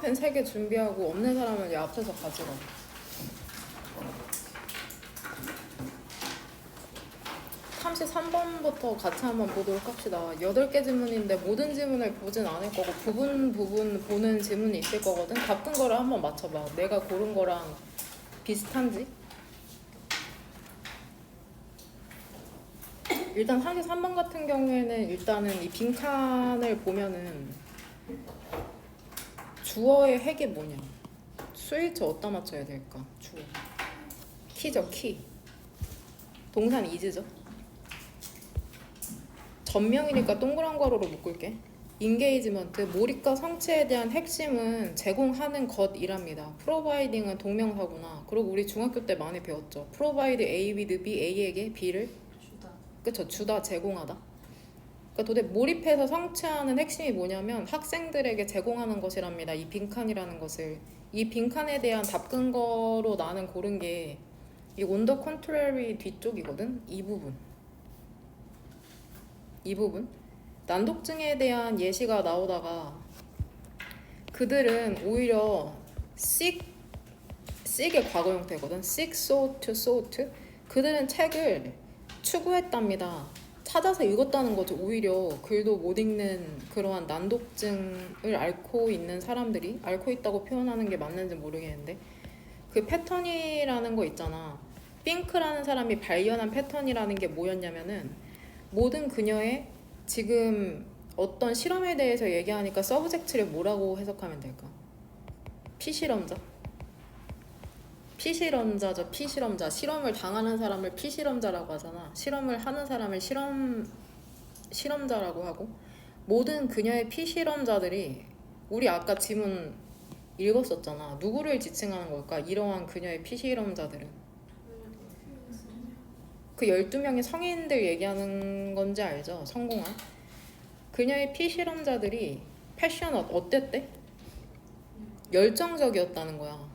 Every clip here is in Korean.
펜 3개 준비하고 없는 사람은 이 앞에서 가져가. 33번부터 같이 한번 보도록 합시다. 8개 지문인데 모든 지문을 보진 않을 거고 부분 보는 지문이 있을 거거든. 같은 거를 한번 맞춰봐. 내가 고른 거랑 비슷한지. 일단 33번 같은 경우에는 일단은 이 빈칸을 보면은 주어의 핵이 뭐냐? 스위치 어디다 맞춰야 될까? 주어. 키죠, 키. 동사는 is죠. 전명이니까 동그란 괄호로 묶을게. 인게이지먼트, 몰입과 성취에 대한 핵심은 제공하는 것이랍니다. 프로바이딩은 동명사구나. 그리고 우리 중학교 때 많이 배웠죠. 프로바이드 A with B, A에게 B를 주다. 그쵸, 주다, 제공하다. 그러니까 도대체 몰입해서 성취하는 핵심이 뭐냐면 학생들에게 제공하는 것이랍니다. 이 빈칸이라는 것을. 이 빈칸에 대한 답근거로 나는 고른 게 이 on the contrary 뒤쪽이거든. 이 부분 난독증에 대한 예시가 나오다가 그들은 오히려 seek의 과거 형태거든. seek, sought. 그들은 책을 추구했답니다. 찾아서 읽었다는 거죠. 오히려 글도 못 읽는 그러한 난독증을 앓고 있는 사람들이, 앓고 있다고 표현하는 게 맞는지 모르겠는데 그 패턴이라는 거 있잖아. 핑크라는 사람이 발견한 패턴이라는 게 뭐였냐면은 모든 그녀의 지금 어떤 실험에 대해서 얘기하니까 서브젝트를 뭐라고 해석하면 될까? 피실험자죠. 피실험자. 실험을 당하는 사람을 피실험자라고 하잖아. 실험을 하는 사람을 실험자라고 하고 모든 그녀의 피실험자들이 우리 아까 지문 읽었었잖아. 누구를 지칭하는 걸까? 이러한 그녀의 피실험자들은 그 12명의 성인들 얘기하는 건지 알죠? 성공한 그녀의 피실험자들이 패션 어땠대? 열정적이었다는 거야.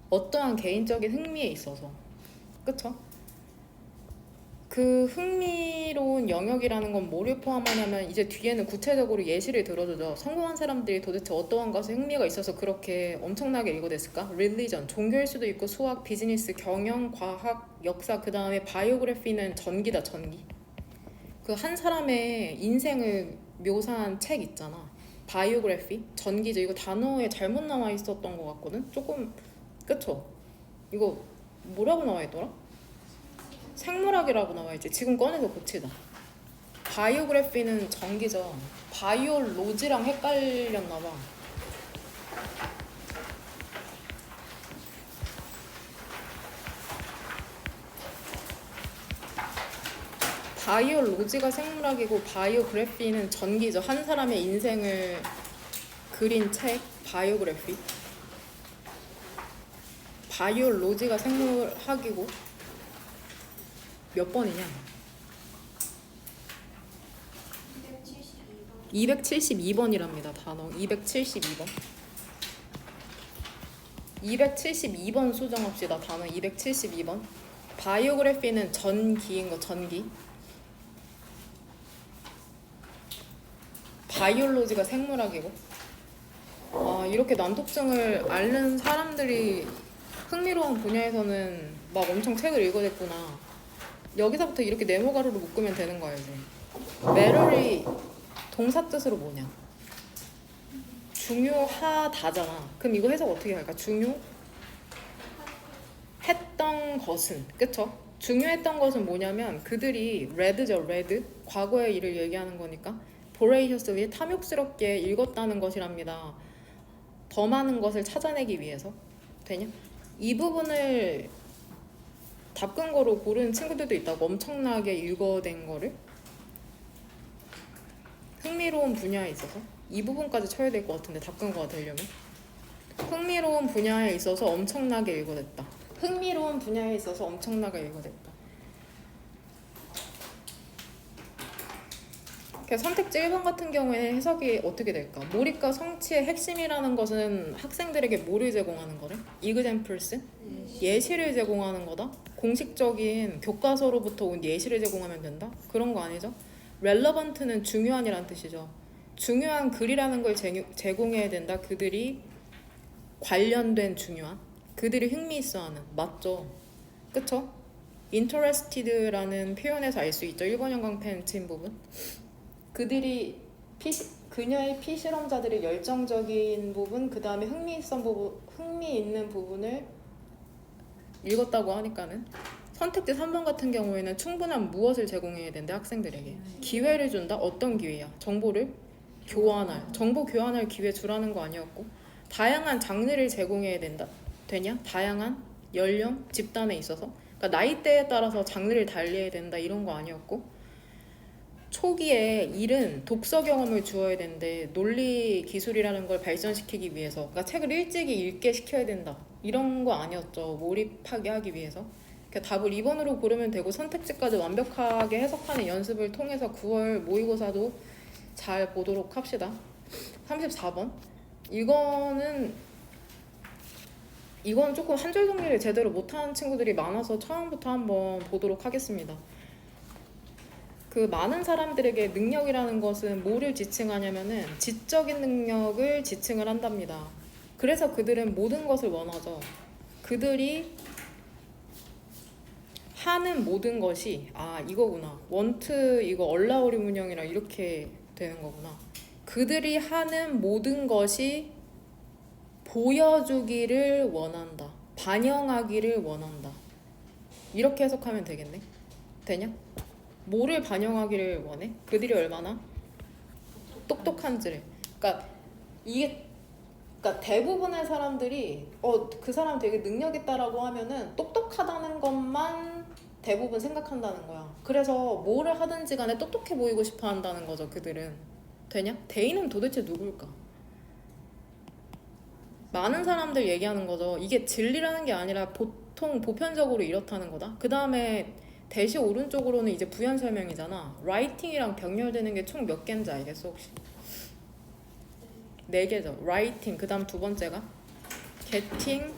어떠한 개인적인 흥미에 있어서. 그쵸? 그 흥미로운 영역이라는 건 뭐를 포함하냐면 이제 뒤에는 구체적으로 예시를 들어주죠. 성공한 사람들이 도대체 어떠한 것에 흥미가 있어서 그렇게 엄청나게 읽어댔을까? 릴리전, 종교일 수도 있고 수학, 비즈니스, 경영, 과학, 역사, 그 다음에 바이오그래피는 전기다, 전기. 그 한 사람의 인생을 묘사한 책 있잖아. 바이오그래피, 전기죠. 이거 단어에 잘못 나와 있었던 것 같거든? 조금, 그쵸? 이거 뭐라고 나와 있더라? 생물학이라고 나와있지. 지금 꺼내서 고치자. 바이오그래피는 전기죠. 바이올로지랑 헷갈렸나봐. 바이올로지가 생물학이고 바이오그래피는 전기죠. 한 사람의 인생을 그린 책 바이오그래피. 바이올로지가 생물학이고 몇 번이냐? 272번이랍니다. 단어 272번. 272번 수정합시다. 단어 272번. 바이오그래피는 전기인 거, 전기. 바이올로지가 생물학이고. 아, 이렇게 난독증을 앓는 사람들이 흥미로운 분야에서는 막 엄청 책을 읽어댔구나. 여기서부터 이렇게 네모 가루로 묶으면 되는 거야 이제. 매럴이 동사 뜻으로 뭐냐? 중요하다잖아. 그럼 이거 해석 어떻게 할까? 중요했던 것은, 그쵸? 중요했던 것은 뭐냐면 그들이 레드죠, 레드. 과거의 일을 얘기하는 거니까 voraciously 탐욕스럽게 읽었다는 것이랍니다. 더 많은 것을 찾아내기 위해서. 되냐? 이 부분을 답근거로 고른 친구들도 있다고. 엄청나게 읽어댄 거를. 흥미로운 분야에 있어서 이 부분까지 쳐야 될 것 같은데 답근거가 되려면 흥미로운 분야에 있어서 엄청나게 읽어댔다. 흥미로운 분야에 있어서 엄청나게 읽어댔다. 선택지 1번 같은 경우에는 해석이 어떻게 될까? 몰입과 성취의 핵심이라는 것은 학생들에게 뭐를 제공하는 거래? examples? 예시를 제공하는 거다? 공식적인 교과서로부터 온 예시를 제공하면 된다? 그런 거 아니죠? relevant는 중요한이란 뜻이죠. 중요한 글이라는 걸 제공해야 된다. 그들이 관련된 중요한 그들이 흥미있어하는 맞죠? 그쵸? interested라는 표현에서 알 수 있죠. 일본 영광 팬친 부분. 그들이 그녀의 피실험자들의 열정적인 부분, 그 다음에 흥미있는 부분을 읽었다고 하니까는 선택지 3번 같은 경우에는 충분한 무엇을 제공해야 된대 학생들에게. 기회를 준다? 어떤 기회야? 정보를 교환할, 정보 교환할 기회 주라는 거 아니었고, 다양한 장르를 제공해야 된다? 되냐? 다양한 연령, 집단에 있어서. 그러니까 나이대에 따라서 장르를 달리해야 된다 이런 거 아니었고, 초기에 일은 독서 경험을 주어야 되는데 논리 기술이라는 걸 발전시키기 위해서, 그러니까 책을 일찍이 읽게 시켜야 된다 이런 거 아니었죠. 몰입하게 하기 위해서. 그러니까 답을 2번으로 고르면 되고 선택지까지 완벽하게 해석하는 연습을 통해서 9월 모의고사도 잘 보도록 합시다. 34번 이건 조금 한 줄 정리를 제대로 못하는 친구들이 많아서 처음부터 한번 보도록 하겠습니다. 그 많은 사람들에게 능력이라는 것은 뭐를 지칭하냐면은 지적인 능력을 지칭을 한답니다. 그래서 그들은 모든 것을 원하죠. 그들이 하는 모든 것이 이거구나. 원트 이거 얼라우리 문형이랑 이렇게 되는 거구나. 그들이 하는 모든 것이 보여주기를 원한다. 반영하기를 원한다. 이렇게 해석하면 되겠네. 되냐? 뭐를 반영하기를 원해? 그들이 얼마나 똑똑한지를. 그러니까 대부분의 사람들이 그 사람 되게 능력 있다라고 하면은 똑똑하다는 것만 대부분 생각한다는 거야. 그래서 뭐를 하든지 간에 똑똑해 보이고 싶어 한다는 거죠, 그들은. 되냐? 대인은 도대체 누굴까? 많은 사람들 얘기하는 거죠. 이게 진리라는 게 아니라 보통 보편적으로 이렇다는 거다. 그 다음에 대시 오른쪽으로는 이제 부연 설명이잖아. 라이팅이랑 병렬되는 게 총 몇 개인지 알겠어 혹시? 4개죠. 라이팅, 그 다음 두 번째가 getting,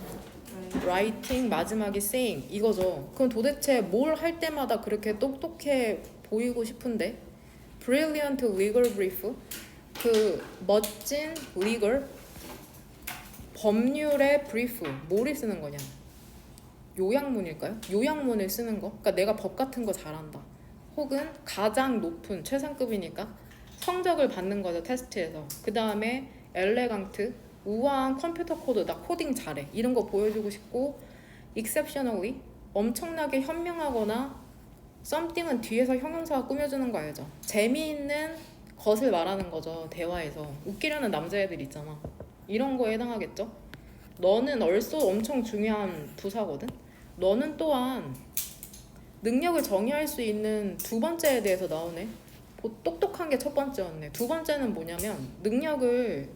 writing, 마지막이 saying 이거죠. 그럼 도대체 뭘 할 때마다 그렇게 똑똑해 보이고 싶은데? brilliant legal brief, 그 멋진 legal 법률의 brief, 뭐를 쓰는 거냐? 요약문일까요? 요약문을 쓰는 거. 그러니까 내가 법 같은 거 잘한다. 혹은 가장 높은 최상급이니까 성적을 받는 거죠, 테스트에서. 그 다음에 엘레강트, 우아한 컴퓨터 코드, 나 코딩 잘해 이런 거 보여주고 싶고, exceptionally, 엄청나게 현명하거나 something은 뒤에서 형용사가 꾸며주는 거 알죠? 재미있는 것을 말하는 거죠. 대화에서 웃기려는 남자애들 있잖아. 이런 거에 해당하겠죠? 너는 얼쏘 엄청 중요한 부사거든. 너는 또한 능력을 정의할 수 있는 두 번째에 대해서 나오네. 똑똑한 게 첫 번째였네. 두 번째는 뭐냐면 능력을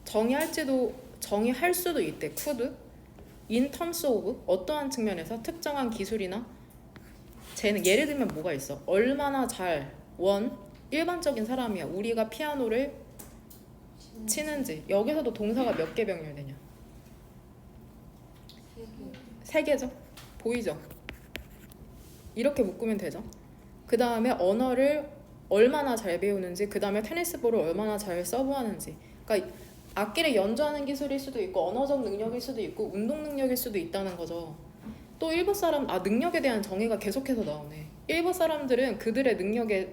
정의할 수도 있대. could, in terms of, 어떠한 측면에서 특정한 기술이나 쟤는 예를 들면 뭐가 있어? 얼마나 일반적인 사람이야. 우리가 피아노를 치는지. 여기서도 동사가 몇 개 병렬되냐? 3개죠? 보이죠? 이렇게 묶으면 되죠. 그 다음에 언어를 얼마나 잘 배우는지, 그 다음에 테니스볼을 얼마나 잘 서브하는지. 그러니까 악기를 연주하는 기술일 수도 있고 언어적 능력일 수도 있고 운동 능력일 수도 있다는 거죠. 또 일부 사람 능력에 대한 정의가 계속해서 나오네. 일부 사람들은 그들의 능력에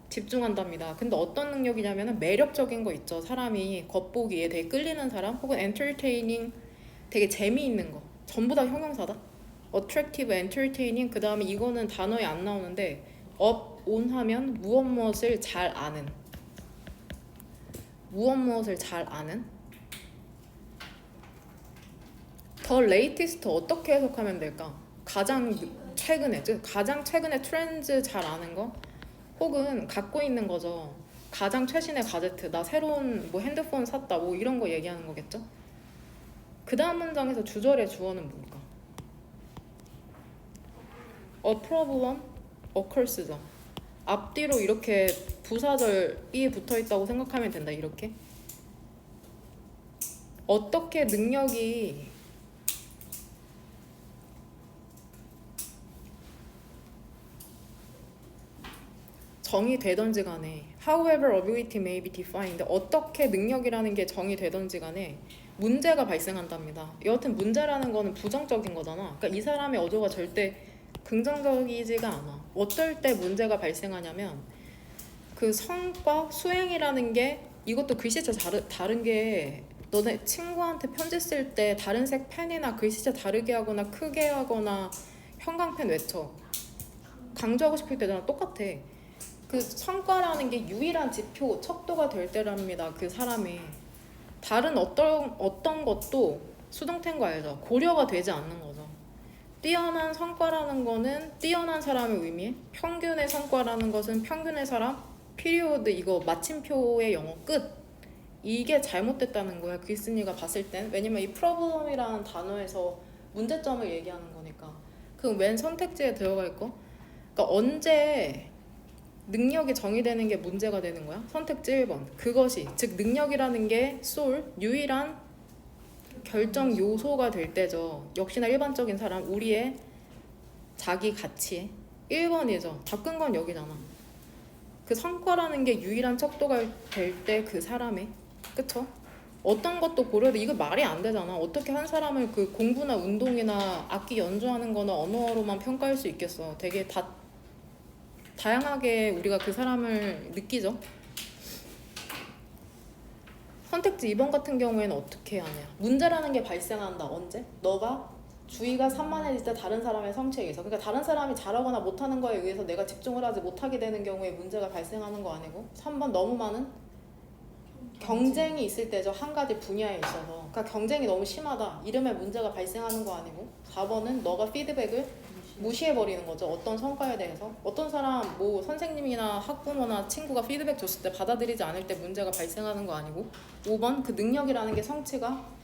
집중한답니다. 근데 어떤 능력이냐면 매력적인 거 있죠. 사람이 겉보기에 되게 끌리는 사람, 혹은 entertaining, 되게 재미있는 거. 전부 다 형용사다. attractive, entertaining. 그 다음에 이거는 단어에 안 나오는데 up, on 하면 무엇을 잘 아는. 무엇을 잘 아는. 더 latest 어떻게 해석하면 될까? 가장 최근에 트렌드 잘 아는 거, 혹은 갖고 있는 거죠. 가장 최신의 가제트, 나 새로운 뭐 핸드폰 샀다, 뭐 이런 거 얘기하는 거겠죠. 그 다음 문장에서 주절의 주어는 뭘까? A problem occurs죠. 앞뒤로 이렇게 부사절이 붙어있다고 생각하면 된다. 이렇게 어떻게 능력이 정의되던지 간에 however ability may be defined, 어떻게 능력이라는 게 정의되던지 간에 문제가 발생한답니다. 여하튼 문제라는 거는 부정적인 거잖아. 그러니까 이 사람의 어조가 절대 긍정적이지가 않아. 어떨 때 문제가 발생하냐면 그 성과 수행이라는 게 이것도 글씨체 다른 게 너네 친구한테 편지 쓸 때 다른 색 펜이나 글씨체 다르게 하거나 크게 하거나 형광펜 외쳐 강조하고 싶을 때랑 똑같아. 그 성과라는 게 유일한 지표 척도가 될 때랍니다. 그 사람이 다른 어떤 것도 수동태인 거 알죠? 고려가 되지 않는 거죠. 뛰어난 성과라는 거는 뛰어난 사람의 의미, 평균의 성과라는 것은 평균의 사람, 피리오드 이거 마침표의 영어 끝. 이게 잘못됐다는 거야. 글쓴이가 봤을 땐. 왜냐면 이 problem이라는 단어에서 문제점을 얘기하는 거니까. 그럼 웬 선택지에 들어갈 거? 그러니까 언제 능력이 정의되는 게 문제가 되는 거야? 선택지 1번. 그것이 즉 능력이라는 게 유일한 결정 요소가 될 때죠. 역시나 일반적인 사람 우리의 자기 가치 1번이죠. 다 끈 건 여기잖아. 그 성과라는 게 유일한 척도가 될 때 그 사람의 그쵸? 어떤 것도 고려돼. 이거 말이 안 되잖아. 어떻게 한 사람을 그 공부나 운동이나 악기 연주하는 거나 언어로만 평가할 수 있겠어. 되게 다양하게 우리가 그 사람을 느끼죠. 선택지 2번 같은 경우에는 어떻게 하냐. 문제라는 게 발생한다. 언제? 너가 주의가 산만해질 때 다른 사람의 성취에 의해서. 그러니까 다른 사람이 잘하거나 못하는 거에 의해서 내가 집중을 하지 못하게 되는 경우에 문제가 발생하는 거 아니고 3번 너무 많은 경쟁이 있을 때죠. 한 가지 분야에 있어서. 그러니까 경쟁이 너무 심하다. 이름에 문제가 발생하는 거 아니고 4번은 너가 피드백을 무시해버리는 거죠. 어떤 성과에 대해서. 어떤 사람 뭐 선생님이나 학부모나 친구가 피드백 줬을 때 받아들이지 않을 때 문제가 발생하는 거 아니고 5번 그 능력이라는 게 성취가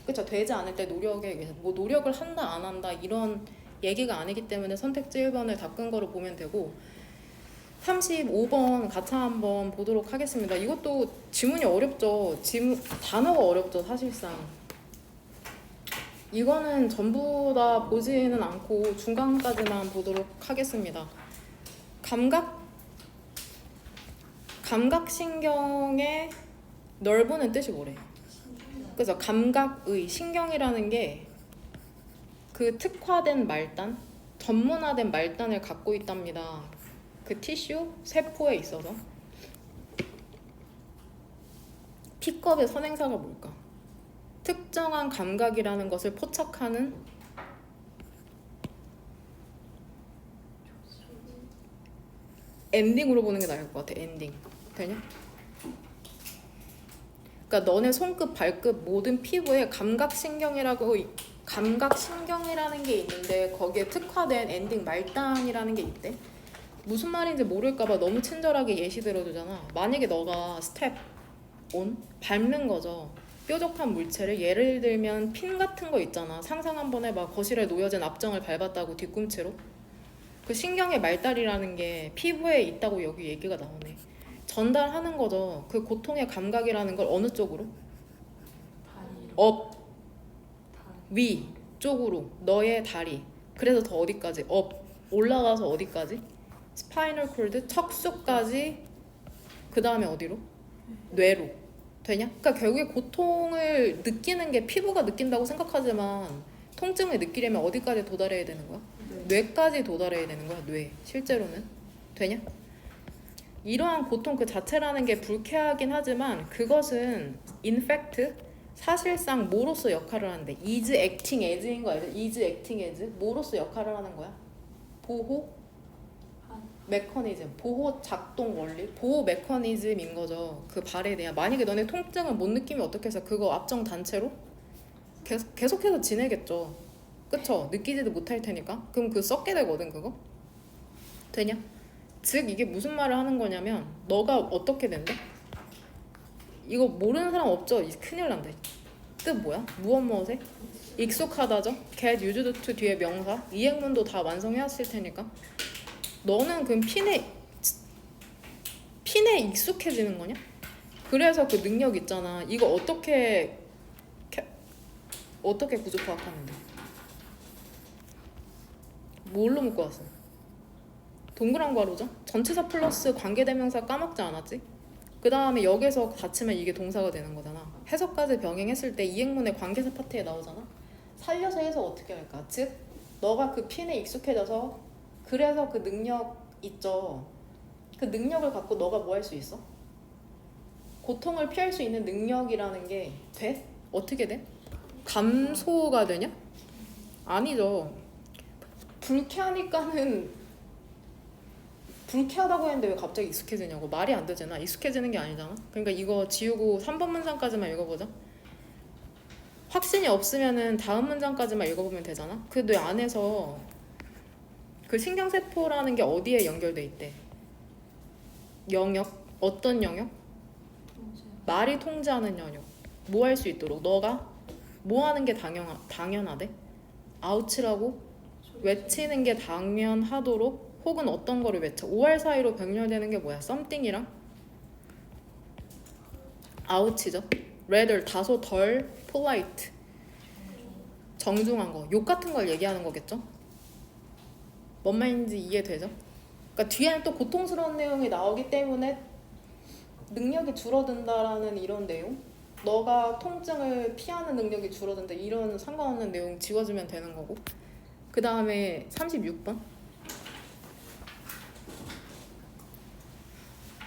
그쵸 되지 않을 때 노력에 의해서 뭐 노력을 한다 안 한다 이런 얘기가 아니기 때문에 선택지 1번을 다 끈 거로 보면 되고 35번 같이 한번 보도록 하겠습니다. 이것도 지문이 어렵죠. 단어가 어렵죠 사실상. 이거는 전부 다 보지는 않고 중간까지만 보도록 하겠습니다. 감각신경의 넓은 뜻이 뭐래요? 그래서 감각의 신경이라는 게 그 특화된 말단, 전문화된 말단을 갖고 있답니다. 그 티슈, 세포에 있어서. P컵의 선행사가 뭘까? 특정한 감각이라는 것을 포착하는 엔딩으로 보는 게 나을 것 같아. 엔딩. 되냐? 그러니까 너네 손끝, 발끝 모든 피부에 감각신경이라는 게 있는데 거기에 특화된 엔딩 말단이라는 게 있대. 무슨 말인지 모를까봐 너무 친절하게 예시 들어주잖아. 만약에 너가 스텝 온 밟는 거죠. 뾰족한 물체를 예를 들면 핀 같은 거 있잖아. 상상 한번 해봐. 거실에 놓여진 앞정을 밟았다고 뒤꿈치로. 그 신경의 말달이라는 게 피부에 있다고 여기 얘기가 나오네. 전달하는 거죠. 그 고통의 감각이라는 걸 어느 쪽으로? 업, 위 쪽으로. 너의 다리. 그래서 더 어디까지? 업, 올라가서 어디까지? 스파이널 콜드, 척수까지. 그 다음에 어디로? 뇌로. 되냐? 그러니까 결국에 고통을 느끼는 게 피부가 느낀다고 생각하지만 통증을 느끼려면 어디까지 도달해야 되는 거야? 뇌까지 도달해야 되는 거야. 뇌. 실제로는. 되냐? 이러한 고통 그 자체라는 게 불쾌하긴 하지만 그것은 in fact 사실상 뭐로서 역할을 하는데 is acting as인 거 알죠? is acting as 뭐로서 역할을 하는 거야? 보호 메커니즘, 보호 작동 원리, 보호 메커니즘인 거죠. 그 발에 대한. 만약에 너네 통증을 못 느끼면 어떻게 해서 그거 앞정 단체로 계속해서 지내겠죠. 그쵸? 느끼지도 못할 테니까. 그럼 그 썩게 되거든 그거. 되냐? 즉 이게 무슨 말을 하는 거냐면 너가 어떻게 된대? 이거 모르는 사람 없죠? 큰일 난다. 뜻 뭐야? 무엇무엇에? 익숙하다죠? get used to 뒤에 명사 이행문도 다 완성해왔을 테니까 너는 그럼 핀에 익숙해지는 거냐? 그래서 그 능력 있잖아. 이거 어떻게 구조 파악하는데? 뭘로 묶어 왔어? 동그란 괄호죠? 전치사 플러스 관계대명사 까먹지 않았지? 그 다음에 역에서 닫히면 이게 동사가 되는 거잖아. 해석까지 병행했을 때 이행문의 관계사 파트에 나오잖아. 살려서 해석 어떻게 할까? 즉 너가 그 핀에 익숙해져서 그래서 그 능력 있죠. 그 능력을 갖고 너가 뭐 할 수 있어? 고통을 피할 수 있는 능력이라는 게 돼? 어떻게 돼? 감소가 되냐? 아니죠. 불쾌하다고 했는데 왜 갑자기 익숙해지냐고. 말이 안 되잖아. 익숙해지는 게 아니잖아. 그러니까 이거 지우고 3번 문장까지만 읽어보자. 확신이 없으면은 다음 문장까지만 읽어보면 되잖아. 그 뇌 안에서 그 신경세포라는 게 어디에 연결돼 있대? 영역? 어떤 영역? 말이 통제하는 영역. 뭐 할 수 있도록? 너가 뭐 하는 게 당연하대? 아우치라고 외치는 게 당연하도록 혹은 어떤 거를 외쳐. 5할 사이로 병렬되는 게 뭐야? something이랑 아우치죠. rather 다소 덜 polite 정중한 거. 욕 같은 걸 얘기하는 거겠죠? 뭔 말인지 이해되죠? 그러니까 뒤에는 또 고통스러운 내용이 나오기 때문에 능력이 줄어든다라는 이런 내용, 너가 통증을 피하는 능력이 줄어든다 이런 상관없는 내용 지워주면 되는 거고. 그 다음에 36번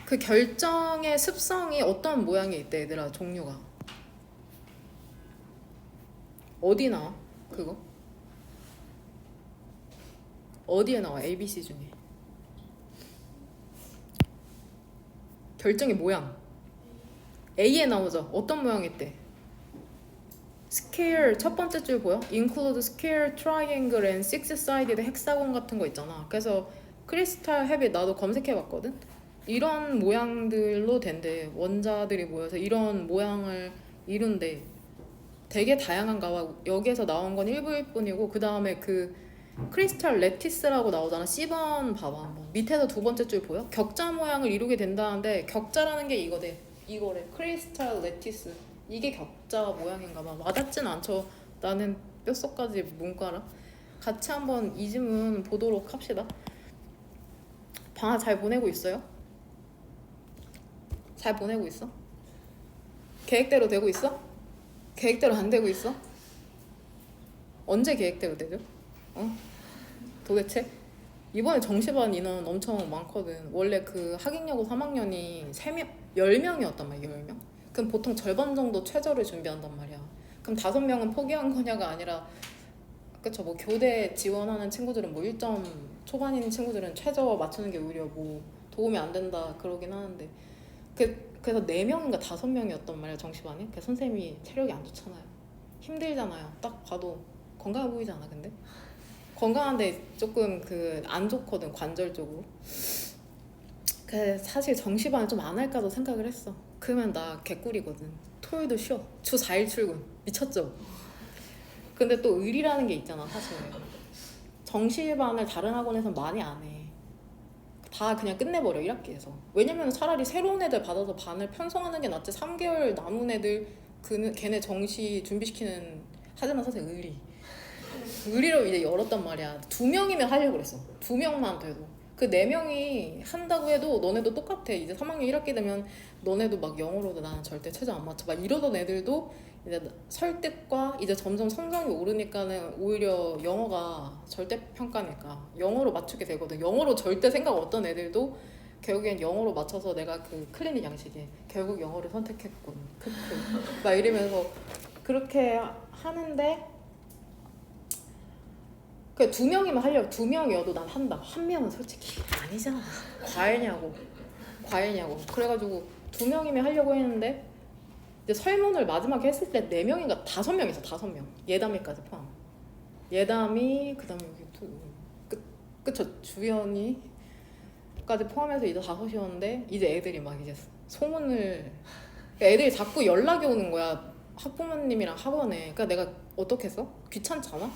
그 결정의 습성이 어떤 모양이 있대 얘들아. 종류가 어디 나와? 그거 어디에 나와? ABC 중에 결정의 모양 A에 나오죠. 어떤 모양이 있대? 스퀘어 첫 번째 줄 보여? include square, triangle and six-sided hexagon 같은 거 있잖아. 그래서 크리스탈 헤빗 나도 검색해봤거든. 이런 모양들로 된대. 원자들이 모여서 이런 모양을 이룬대. 되게 다양한가 봐. 여기에서 나온 건 일부일 뿐이고 그 다음에 그 크리스탈 레티스라고 나오잖아. C번 봐봐 한번. 밑에서 두 번째 줄 보여? 격자 모양을 이루게 된다는데 격자라는 게 이거래. 크리스탈 레티스. 이게 격자 모양인가 봐. 와닿진 않죠. 나는 뼛속까지 문과라. 같이 한번 이 지문 보도록 합시다. 방학 잘 보내고 있어요? 잘 보내고 있어? 계획대로 되고 있어? 계획대로 안 되고 있어? 언제 계획대로 되죠? 도대체? 이번에 정시반 인원 엄청 많거든. 원래 그 학인여고 3학년이 10명이었단 말이야. 10명? 그럼 보통 절반 정도 최저를 준비한단 말이야. 그럼 5명은 포기한 거냐가 아니라 그쵸, 뭐 교대 지원하는 친구들은 뭐 1점 초반인 친구들은 최저 맞추는 게 오히려 뭐 도움이 안 된다 그러긴 하는데 그래서 4명인가 5명이었단 말이야 정시반에. 그 선생님이 체력이 안 좋잖아요. 힘들잖아요. 딱 봐도 건강해 보이지 않아 근데? 건강한데 조금 그 안 좋거든 관절적으로. 그 사실 정시반을 좀 안 할까도 생각을 했어. 그러면 나 개꿀이거든. 토요일도 쉬어. 주 4일 출근. 미쳤죠? 근데 또 의리라는 게 있잖아 사실. 정시반을 다른 학원에서 많이 안 해. 다 그냥 끝내버려 1학기에서. 왜냐면 차라리 새로운 애들 받아서 반을 편성하는 게 낫지. 3개월 남은 애들 걔네 정시 준비시키는. 하지만 사실 의리로 이제 열었단 말이야. 2명이면 하려고 그랬어. 2명만 돼도. 그 4명이 한다고 해도 너네도 똑같아. 이제 3학년 1학기 되면 너네도 막 영어로도 나는 절대 최저 안 맞춰 막 이러던 애들도 이제 설득과 이제 점점 성적이 오르니까는 오히려 영어가 절대 평가니까 영어로 맞추게 되거든. 영어로 절대 생각 없던 애들도 결국엔 영어로 맞춰서 내가 그 클리닉 양식에 결국 영어를 선택했군. 크크 막 이러면서 그렇게 하는데 그 2명이면 하려고. 2명이어도 난 한다. 1명은 솔직히 아니잖아. 과외냐고. 그래가지고 2명이면 하려고 했는데 이제 설문을 마지막에 했을 때 4명인가 5명 있어. 5명. 예담이까지 포함. 예담이 그 다음에 여기 그쵸 주연이까지 포함해서 이제 5이었는데 이제 애들이 막 이제 소문을 애들이 자꾸 연락이 오는 거야. 학부모님이랑 학원에. 그러니까 내가 어떻게 했어? 귀찮잖아?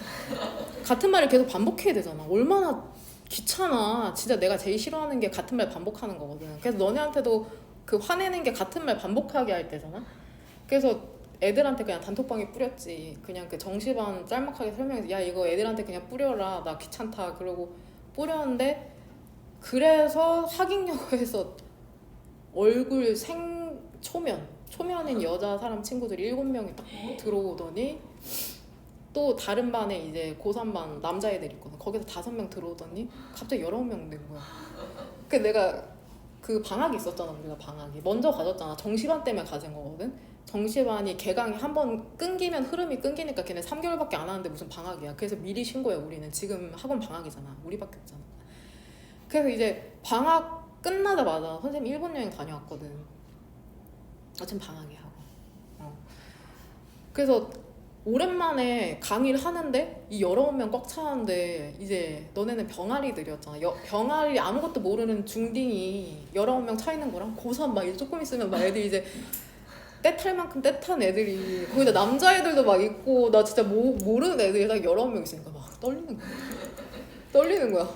같은 말을 계속 반복해야 되잖아. 얼마나 귀찮아. 진짜 내가 제일 싫어하는 게 같은 말 반복하는 거거든. 그래서 너네한테도 그 화내는 게 같은 말 반복하게 할 때잖아. 그래서 애들한테 그냥 단톡방에 뿌렸지. 그냥 그 정시반 짤막하게 설명해서 야 이거 애들한테 그냥 뿌려라. 나 귀찮다. 그러고 뿌렸는데 그래서 학인여고에서 얼굴 초면인 여자 사람 친구들이 7명이 딱 들어오더니 또 다른 반에 이제 고3반 남자애들 있거든. 거기서 5명 들어오더니 갑자기 19명 된 거야. 그 내가 그 방학이 있었잖아. 우리가 방학이 먼저 가졌잖아. 정시반 때문에 가진 거거든. 정시반이 개강이 한 번 끊기면 흐름이 끊기니까 걔네 3개월밖에 안 하는데 무슨 방학이야. 그래서 미리 신고해. 우리는 지금 학원 방학이잖아. 우리밖에 없잖아. 그래서 이제 방학 끝나자마자 선생님 일본 여행 다녀왔거든. 지금 방학이야. 그래서 오랜만에 강의를 하는데 이 19명 꽉 차는데 이제 너네는 병아리들이었잖아. 병아리 아무것도 모르는 중딩이 19명 차 있는 거랑 고3 막 이제 조금 있으면 막 애들이 이제 떼탈 만큼 떼탄 애들이 거기다 남자애들도 막 있고 나 진짜 모르는 애들이 딱 19명 있으니까 막 떨리는 거야.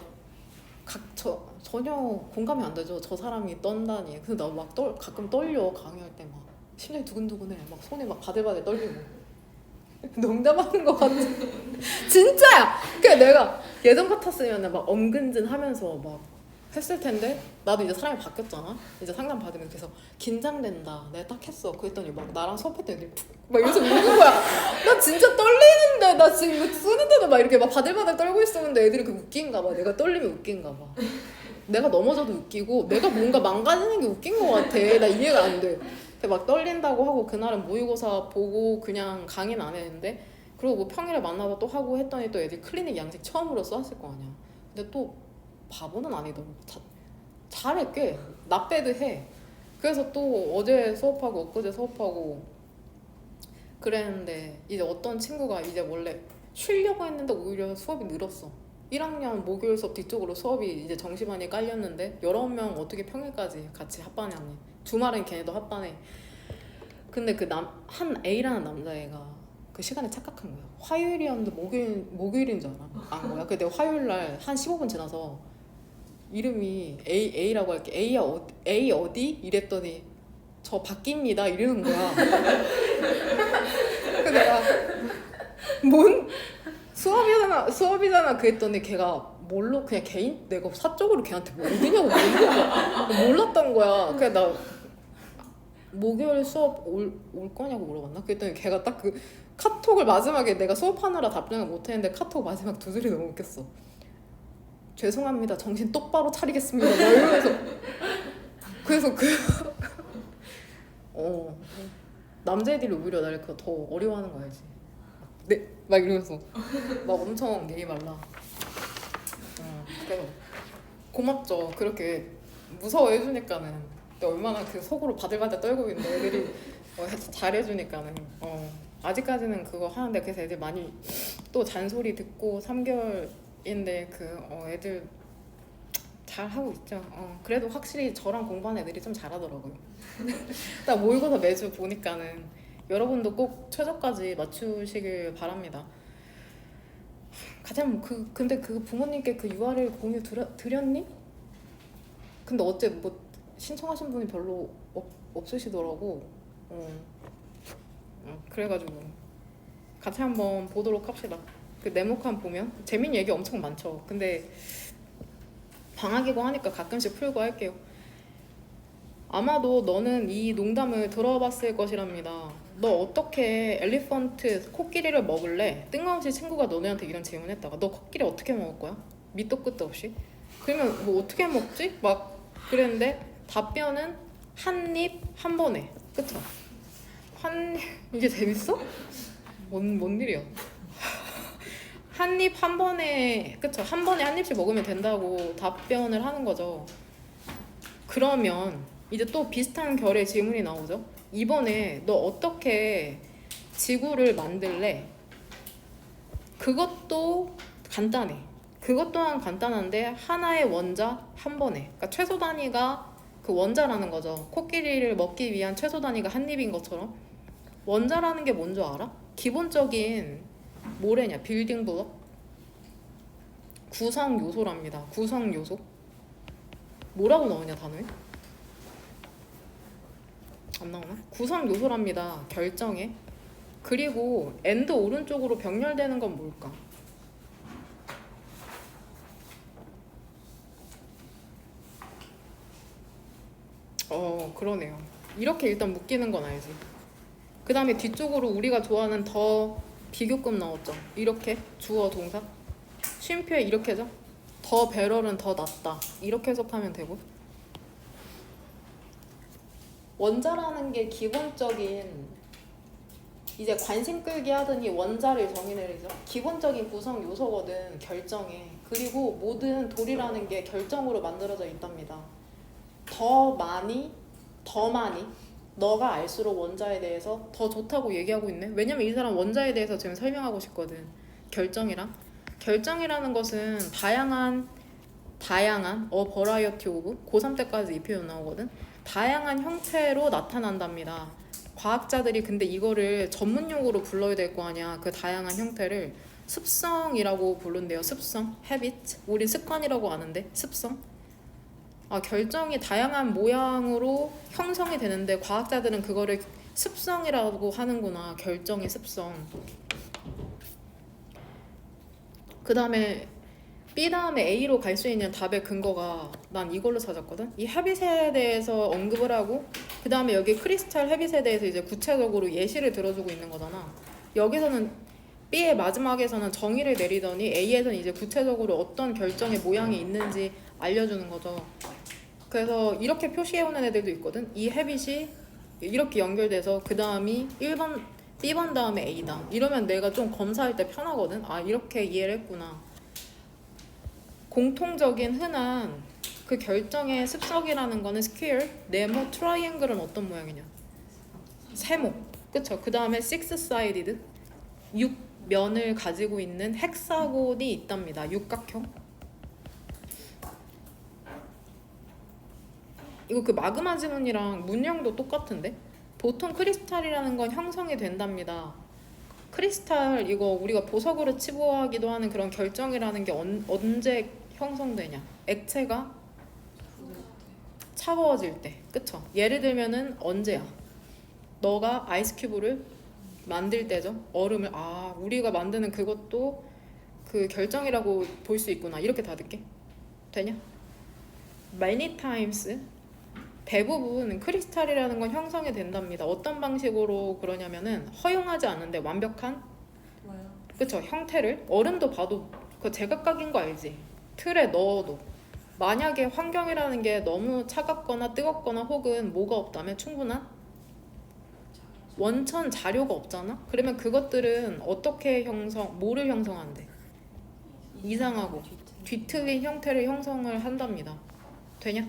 전혀 공감이 안 되죠. 저 사람이 떤다니. 근데 나 막 가끔 떨려. 강의할 때 막 심장이 두근두근해. 막 손이 막 바들바들 떨리고. 농담하는 거 같아. 진짜야. 그냥 내가 예전 같았으면 막 엄근진 하면서 막 했을 텐데 나도 이제 사람이 바뀌었잖아. 이제 상담 받으면 그래서 긴장된다. 내가 딱 했어. 그랬더니 막 나랑 수업했더니 애들이 막 이러면서 우는 거야. 나 진짜 떨리는데 나 지금 이거 쓰는데도 막 이렇게 막 바들바들 떨고 있었는데 애들이 그 웃긴가 봐. 내가 떨리면 웃긴가 봐. 내가 넘어져도 웃기고 내가 뭔가 망가지는 게 웃긴 거 같아. 나 이해가 안 돼. 막 떨린다고 하고 그날은 모의고사 보고 그냥 강의는 안 했는데 그리고 뭐 평일에 만나서 또 하고 했더니 또 애들 클리닉 양식 처음으로 써왔을 거 아니야. 근데 또 바보는 아니더라고. 잘해 꽤. 나빼도 해. 그래서 또 어제 수업하고 엊그제 수업하고 그랬는데 이제 어떤 친구가 이제 원래 쉬려고 했는데 오히려 수업이 늘었어. 1학년 목요일 수업 뒤쪽으로 수업이 이제 정시반이 깔렸는데 19명 어떻게 평일까지 같이 합반에 하니. 주말엔 걔네도 합반해. 근데 그 한 A라는 남자애가 그 시간에 착각한 거야. 화요일이었는데 목요일인 줄 안 거야. 근데 내가 화요일 날 한 15분 지나서 이름이 A라고 할게. A 어디? 이랬더니 저 바뀝니다 이러는 거야. 그래서 내가 뭔 수업이잖아 그랬더니 걔가 뭘로 그냥 개인 내가 사적으로 걔한테 뭐 어디냐고 몰랐던 거야. 그래 나 목요일 수업 올 거냐고 물어봤나? 그랬더니 걔가 딱 그 카톡을 마지막에 내가 수업하느라 답장을 못했는데 카톡 마지막 2줄이 너무 웃겼어. 죄송합니다. 정신 똑바로 차리겠습니다. 막 이러면서 그래서 남자애들이 오히려 나를 그거 더 어려워하는 거 알지? 네, 막 이러면서 막 엄청 예의 말라. 그래서 고맙죠. 그렇게 무서워해주니까는 또 얼마나 그 속으로 바들바들 떨고 있는 애들이 잘해주니까는 아직까지는 그거 하는데 그래서 애들 많이 또 잔소리 듣고 3개월인데 애들 잘 하고 있죠. 그래도 확실히 저랑 공부하는 애들이 좀 잘하더라고요. 딱 모의고사 매주 보니까는 여러분도 꼭 최저까지 맞추시길 바랍니다. 가장 근데 그 부모님께 그 URL 공유 드렸니? 근데 어째 뭐 신청하신 분이 별로 없으시더라고. 그래가지고 같이 한번 보도록 합시다. 그 네모칸 보면 재밌는 얘기 엄청 많죠. 근데 방학이고 하니까 가끔씩 풀고 할게요. 아마도 너는 이 농담을 들어봤을 것이랍니다. 너 어떻게 엘리펀트 코끼리를 먹을래? 뜬금없이 친구가 너네한테 이런 질문했다가 너 코끼리 어떻게 먹을 거야? 밑도 끝도 없이? 그러면 뭐 어떻게 먹지? 막 그랬는데 답변은 한 입 한 번에. 그쵸? 이게 재밌어? 뭔 일이야? 한 입 한 번에, 그쵸? 한 번에 한 입씩 먹으면 된다고 답변을 하는 거죠. 그러면 이제 또 비슷한 결의 질문이 나오죠. 이번에 너 어떻게 지구를 만들래? 그것도 간단해. 그것 또한 간단한데 하나의 원자 한 번에. 그러니까 최소 단위가 그 원자라는 거죠. 코끼리를 먹기 위한 최소 단위가 한 입인 것처럼 원자라는 게 뭔 줄 알아? 기본적인 뭐래냐? 빌딩 블록? 구성 요소랍니다. 구성 요소. 뭐라고 나오냐 단어에? 안 나오나? 구성 요소랍니다. 결정에. 그리고 엔드 오른쪽으로 병렬되는 건 뭘까? 그러네요. 이렇게 일단 묶이는 건 알지. 그 다음에 뒤쪽으로 우리가 좋아하는 더 비교급 나왔죠. 이렇게 주어 동사 쉼표에 이렇게죠. 더 배럴은 더 낫다 이렇게 해석하면 되고, 원자라는 게 기본적인 이제 관심 끌기 하더니 원자를 정의 내리죠. 기본적인 구성 요소거든 결정에. 그리고 모든 돌이라는 게 결정으로 만들어져 있답니다. 더 많이 너가 알수록 원자에 대해서 더 좋다고 얘기하고 있네. 왜냐면 이 사람 원자에 대해서 지금 설명하고 싶거든. 결정이라는 것은 다양한 버라이어티 오브 고3 때까지 이 표현 나오거든. 다양한 형태로 나타난답니다. 과학자들이 근데 이거를 전문 용어로 불러야 될 거 아니야. 그 다양한 형태를 습성이라고 부른대요. 습성, habit. 우린 습관이라고 아는데 습성. 결정이 다양한 모양으로 형성이 되는데 과학자들은 그거를 습성이라고 하는구나. 결정의 습성. 그 다음에 B 다음에 A로 갈 수 있는 답의 근거가 난 이걸로 찾았거든. 이 헤빗에 대해서 언급을 하고 그 다음에 여기 크리스탈 헤빗에 대해서 이제 구체적으로 예시를 들어주고 있는 거잖아. 여기서는 B의 마지막에서는 정의를 내리더니 A에서는 이제 구체적으로 어떤 결정의 모양이 있는지 알려주는 거죠. 그래서 이렇게 표시해오는 애들도 있거든. 이 헤빗이 이렇게 연결돼서 그 다음이 1번 B번 다음에 A다. 이러면 내가 좀 검사할 때 편하거든. 이렇게 이해를 했구나. 공통적인 흔한 그 결정의 습성이라는 거는 스퀘어, 네모, 트라이앵글은 어떤 모양이냐? 세모. 그쵸? 그 다음에 식스-사이디드, 6면을 가지고 있는 헥사곤이 있답니다. 육각형. 이거 그 마그마 지문이랑 문형도 똑같은데? 보통 크리스탈이라는 건 형성이 된답니다. 크리스탈 이거 우리가 보석으로 치부하기도 하는 그런 결정이라는 게 언제 형성되냐? 액체가 차가워질 때. 그쵸? 예를 들면은 언제야? 너가 아이스 큐브를 만들 때죠. 얼음을 우리가 만드는 그것도 그 결정이라고 볼 수 있구나. 이렇게 닫을게. 되냐? Many times 대부분 크리스탈이라는 건 형성이 된답니다. 어떤 방식으로 그러냐면은 허용하지 않는데 완벽한 그쵸? 형태를 얼음도 봐도 그 제각각인 거 알지? 틀에 넣어도 만약에 환경이라는 게 너무 차갑거나 뜨겁거나 혹은 뭐가 없다면 충분한 원천 자료가 없잖아? 그러면 그것들은 어떻게 뭐를 형성한대? 이상하고 뒤틀린 형태를 형성을 한답니다. 되냐?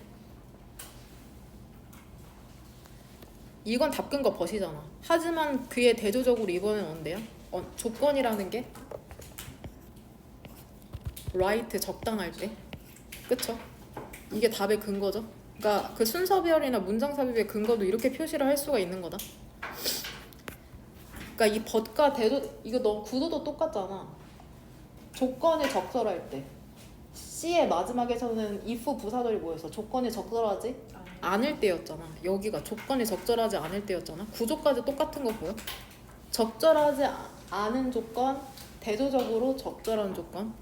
이건 답근거 벗이잖아. 하지만 그에 대조적으로 이번엔 뭔데요? 조건이라는 게 right, 적당할 때. 그쵸? 이게 답의 근거죠. 그러니까 그 순서별이나 문장 삽입의 근거도 이렇게 표시를 할 수가 있는 거다. 그러니까 이 벗과 대조 이거 너 구도도 똑같잖아. 조건이 적절할 때 C의 마지막에서는 if 부사절이 뭐였어? 조건이 적절하지 않을 때였잖아. 여기가 조건이 적절하지 않을 때였잖아. 구조까지 똑같은 거 보여? 적절하지 않은 조건, 대조적으로 적절한 조건.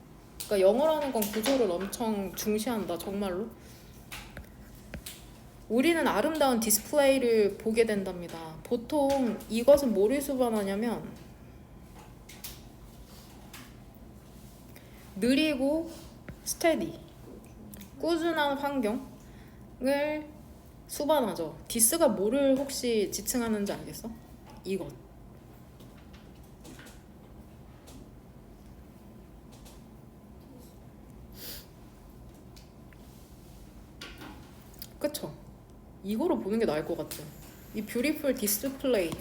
그러니까 영어라는 건 구조를 엄청 중시한다. 정말로. 우리는 아름다운 디스플레이를 보게 된답니다. 보통 이것은 뭐를 수반하냐면 느리고 스테디, 꾸준한 환경을 수반하죠. 디스가 뭐를 혹시 지칭하는지 알겠어? 이것. 그쵸? 이거로 보는 게 나을 것 같죠. 이 beautiful display,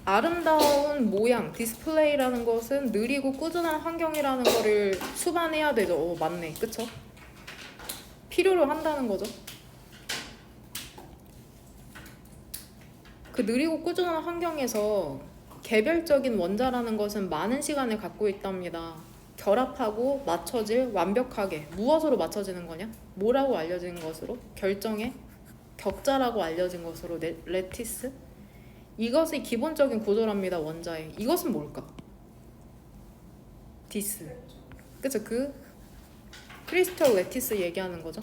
아름다운 모양, 디스플레이라는 것은 느리고 꾸준한 환경이라는 거를 수반해야 되죠. 맞네. 그쵸? 필요로 한다는 거죠. 그 느리고 꾸준한 환경에서 개별적인 원자라는 것은 많은 시간을 갖고 있답니다. 결합하고 맞춰질 완벽하게. 무엇으로 맞춰지는 거냐? 뭐라고 알려진 것으로? 결정의 격자라고 알려진 것으로. 레티스. 이것이 기본적인 구조랍니다. 원자의. 이것은 뭘까? 디스. 그쵸? 그 크리스털 레티스 얘기하는 거죠.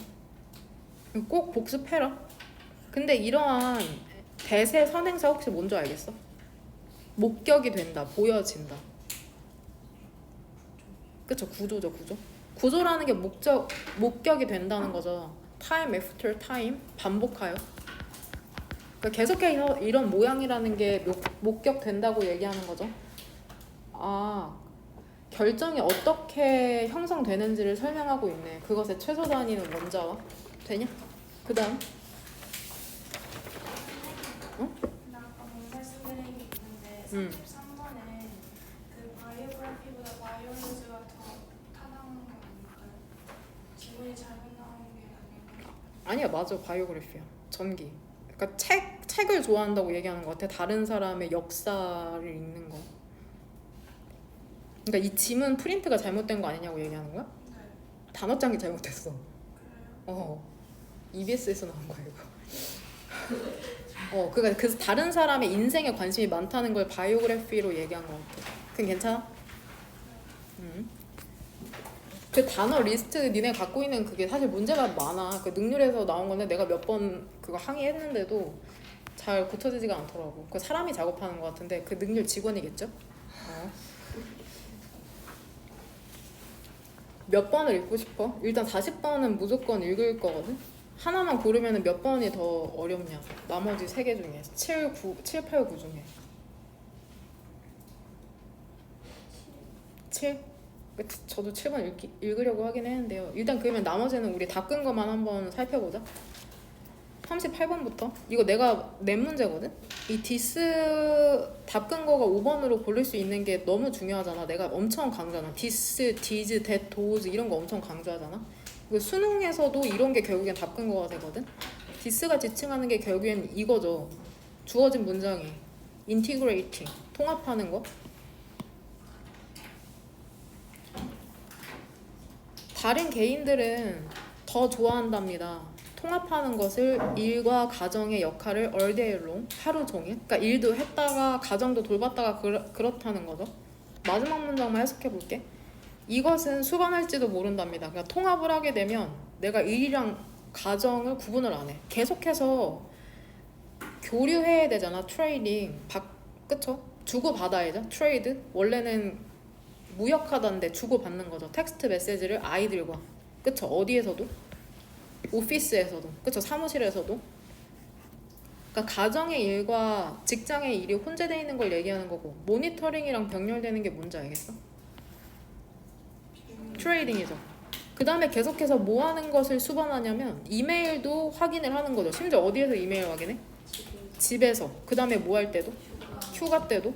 꼭 복습해라. 근데 이러한 대세 선행사 혹시 뭔지 알겠어? 목격이 된다, 보여진다. 그쵸, 구조죠, 구조. 구조라는 게 목격이 된다는 거죠. time after time, 반복하여. 그러니까 계속해서 이런 모양이라는 게 목격된다고 얘기하는 거죠. 아, 결정이 어떻게 형성되는지를 설명하고 있네. 그것의 최소 단위는 원자와 되냐? 그 다음 어? 나 아까 뭔 말씀드린 게 있는데 33번에 그 바이오그래피보다 바이올로지가 더 타당한 거 아닐까요? 지문이 잘못 나온 게 아닐까요? 아니야, 맞아. 바이오그래피야. 전기. 그러니까 책을 좋아한다고 얘기하는 것 같아. 다른 사람의 역사를 읽는 거. 그러니까 이 지문 프린트가 잘못된 거 아니냐고 얘기하는 거야? 네. 단어장이 잘못됐어. 그래요? EBS에서 나온 거야 이거. 그러니까 그 다른 사람의 인생에 관심이 많다는 걸 바이오그래피로 얘기한 것 같아. 그건 괜찮아? 그 단어 리스트 니네 갖고 있는 그게 사실 문제가 많아. 그 능률에서 나온 건데 내가 몇 번 그거 항의했는데도 잘 고쳐지지가 않더라고. 그 사람이 작업하는 것 같은데 그 능률 직원이겠죠? 몇 번을 읽고 싶어? 일단 40번은 무조건 읽을 거거든? 하나만 고르면 몇 번이 더 어렵냐? 나머지 3개 중에 7, 8, 9 중에 7? 저도 7번 읽으려고 하긴 했는데요. 일단 그러면 나머지는 우리 다 끈 것만 한번 살펴보자. 38번부터 이거 내가 낸 문제거든? 이 디스 답근 거가 5번으로 고를 수 있는 게 너무 중요하잖아. 내가 엄청 강조하잖아. 디스, 디즈, 댓, 도즈 이런 거 엄청 강조하잖아. 수능에서도 이런 게 결국엔 답근 거가 되거든. 디스가 지칭하는 게 결국엔 이거죠. 주어진 문장이 integrating, 통합하는 거. 다른 개인들은 더 좋아한답니다. 통합하는 것을 일과 가정의 역할을 all day long, 하루 종일. 그러니까 일도 했다가 가정도 돌봤다가 그렇다는 거죠. 마지막 문장만 해석해 볼게. 이것은 수반할지도 모른답니다. 그러니까 통합을 하게 되면 내가 일이랑 가정을 구분을 안 해. 계속해서 교류해야 되잖아. 트레이딩. 그쵸? 주고받아야죠. 트레이드. 원래는 무역하던데 주고받는 거죠. 텍스트 메시지를 아이들과. 그쵸? 어디에서도? 오피스에서도. 그쵸? 사무실에서도. 그러니까 가정의 일과 직장의 일이 혼재되어 있는 걸 얘기하는 거고, 모니터링이랑 병렬되는 게 뭔지 알겠어? 트레이딩이죠. 그 다음에 계속해서 뭐 하는 것을 수반하냐면 이메일도 확인을 하는 거죠. 심지어 어디에서 이메일 확인해? 집에서. 그 다음에 뭐 할 때도? 휴가 때도.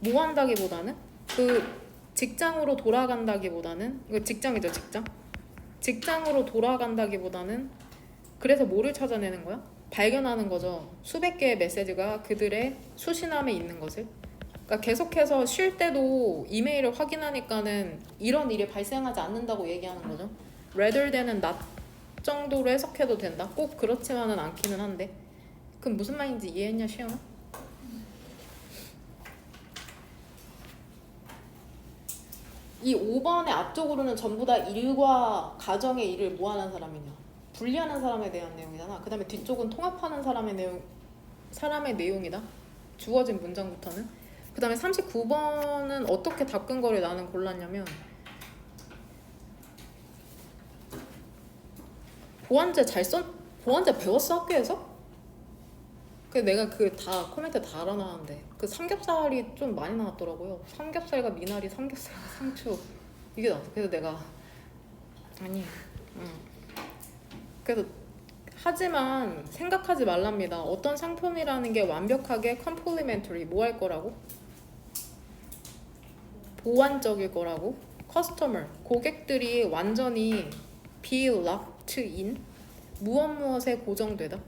뭐 한다기보다는 그 직장으로 돌아간다기보다는 이거 직장이죠. 직장으로 돌아간다기보다는 그래서 뭐를 찾아내는 거야? 발견하는 거죠. 수백 개의 메시지가 그들의 수신함에 있는 것을. 그러니까 계속해서 쉴 때도 이메일을 확인하니까는 이런 일이 발생하지 않는다고 얘기하는 거죠. rather than은 not 정도로 해석해도 된다. 꼭 그렇지만은 않기는 한데. 그럼 무슨 말인지 이해했냐, 시연아? 이 5번의 앞쪽으로는 전부 다 일과 가정의 일을 뭐 하는 사람이냐? 분리하는 사람에 대한 내용이잖아. 그 다음에 뒤쪽은 통합하는 사람의 내용이다. 주어진 문장부터는. 그 다음에 39번은 어떻게 답근거를 나는 골랐냐면 보완제 보완제 배웠어 학교에서? 내가 그 다 코멘트 다 알아놨는데 그 삼겹살이 좀 많이 나왔더라고요. 삼겹살과 미나리, 삼겹살과 상추 이게 나왔어. 그래서 내가 그래서 하지만 생각하지 말랍니다. 어떤 상품이라는 게 완벽하게 complementary 뭐 할 거라고? 보완적일 거라고. customer 고객들이 완전히 be locked in 무엇에 고정되다.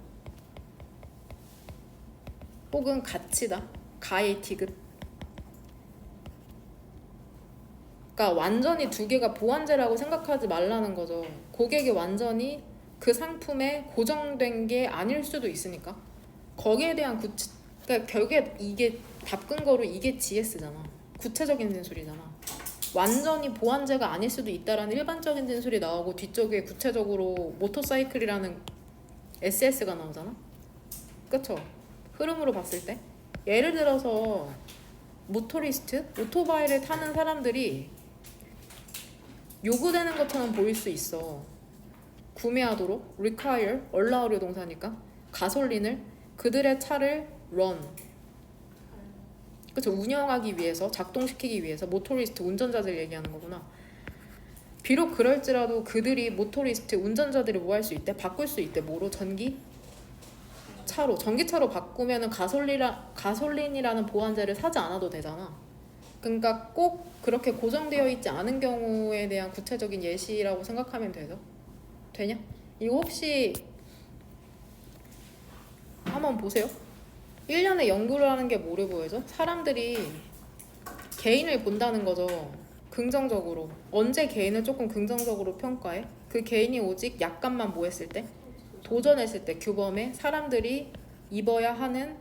혹은 가치다. 가의 디귿. 그러니까 완전히 두 개가 보완제라고 생각하지 말라는 거죠. 고객이 완전히 그 상품에 고정된 게 아닐 수도 있으니까. 거기에 대한 그러니까 결국에 이게 답근거로 이게 GS잖아. 구체적인 진술이잖아. 완전히 보완제가 아닐 수도 있다라는 일반적인 진술이 나오고 뒤쪽에 구체적으로 모터사이클이라는 SS가 나오잖아. 그쵸? 흐름으로 봤을 때 예를 들어서 모토리스트, 오토바이를 타는 사람들이 요구되는 것처럼 보일 수 있어. 구매하도록 require, allow려 동사니까 가솔린을 그들의 차를 run, 그쵸? 운영하기 위해서, 작동시키기 위해서 모토리스트, 운전자들 얘기하는 거구나. 비록 그럴지라도 그들이 모토리스트, 운전자들이 뭐 할 수 있대? 바꿀 수 있대. 뭐로? 차로. 전기차로 바꾸면은 가솔린이라는 보완제를 사지 않아도 되잖아. 그러니까 꼭 그렇게 고정되어 있지 않은 경우에 대한 구체적인 예시라고 생각하면 되냐? 이거 혹시 한번 보세요. 1년에 연구를 하는 게 뭐를 보여줘? 사람들이 개인을 본다는 거죠. 긍정적으로. 언제 개인을 조금 긍정적으로 평가해? 그 개인이 오직 약간만 뭐 했을 때? 도전했을 때, 규범에 사람들이 입어야 하는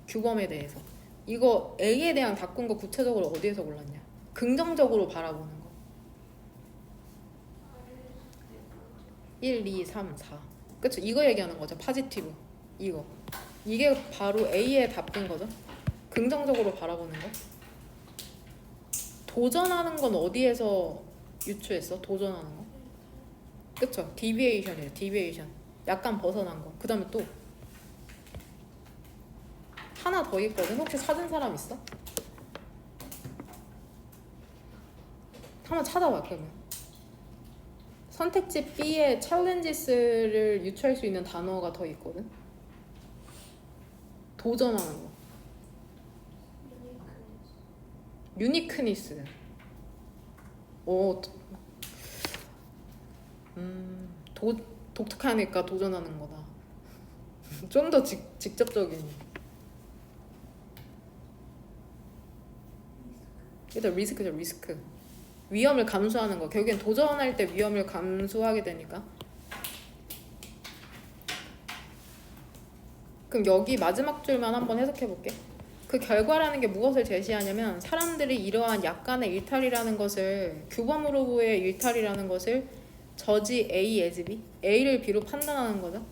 규범에 대해서. 이거 A에 대한 바꾼 거 구체적으로 어디에서 골랐냐? 긍정적으로 바라보는 거. 1, 2, 3, 4. 그쵸? 이거 얘기하는 거죠. 파지티브. 이거. 이게 바로 A의 답인 거죠. 긍정적으로 바라보는 거. 도전하는 건 어디에서 유추했어? 도전하는 거. 그쵸? 디비에이션이에요. 디비에이션. 약간 벗어난 거. 그 다음에 또 하나 더 있거든. 혹시 찾은 사람 있어? 한번 찾아봐. 그러면 선택지 B에 challenges를 유추할 수 있는 단어가 더 있거든. 도전하는 거. 유니크니스. 독특하니까 도전하는 거다. 좀 더 직접적인. 일단 리스크죠. 리스크. 위험을 감수하는 거. 결국엔 도전할 때 위험을 감수하게 되니까. 그럼 여기 마지막 줄만 한번 해석해 볼게. 그 결과라는 게 무엇을 제시하냐면 사람들이 이러한 약간의 일탈이라는 것을, 규범으로의 일탈이라는 것을 저지 A as B, A를 B로 판단하는 거죠.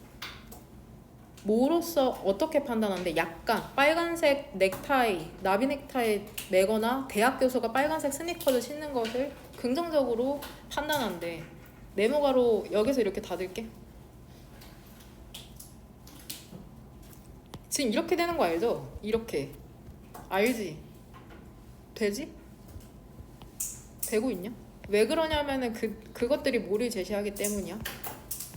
뭐로써 어떻게 판단하는데, 약간 빨간색 넥타이, 나비 넥타이 매거나 대학 교수가 빨간색 스니커즈 신는 것을 긍정적으로 판단한대. 네모가로 여기서 이렇게 닫을게. 지금 이렇게 되는 거 알죠? 이렇게. 알지? 되지? 되고 있냐? 왜 그러냐면은 그것들이 뭐를 제시하기 때문이야.